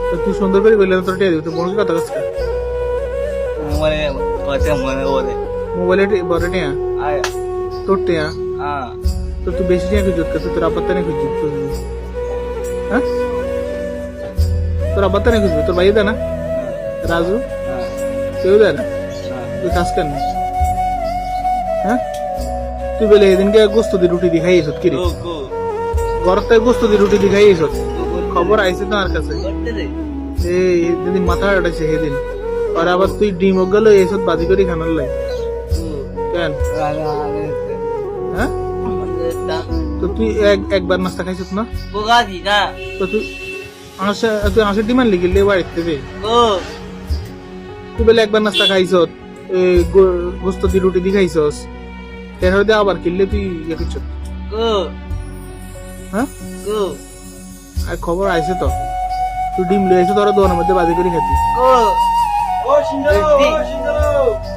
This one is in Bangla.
তো তুই সুন্দর করে বললে তোর টিয়া দিবি, তুই বোনকে কথা কাজ মানে কথা মনে বলে মোবাইলে বড় টিয়া আয় তোর টিয়া হ্যাঁ তো তুই বেশি টিয়া খুঁজত তো তোর আব্বার তানে খুঁজবি হ্যাঁ তোর আব্বার তানে খুঁজবি, তোর ভাই দেয় না রাজু, কেউ দেয় না, তুই কাজ কেন হ্যাঁ? তুই বলে এদিনকে গোস্ত দিয়ে রুটি দিয়ে খাইয়েছ কিরে, ঘর থেকে গোস্ত দিয়ে রুটি দিয়ে খাইয়েছ, খবর আইছে তো আর কাছে এই যেদিন মাথা আটাইছে সেদিন, আর আবার তুই ডিম গেল এইসব বাজি করে খানার লাই কেন হ্যাঁ? তো তুই একবার নাস্তা খাইছিস না, তো তুই আঁশের ডিমান্ড লিখিলে বাড়িতে তুই বলে একবার নাস্তা খাইছ, গোস্ত দিয়ে রুটি দিয়ে খাইছস, এর হয়তো আবার কিনলে তুই ইয়ে করছ হ্যাঁ? আর খবর আইছে তো তুই ডিম লয়ে আইছো তোরা দোকানের মধ্যে বাজি করে খাতি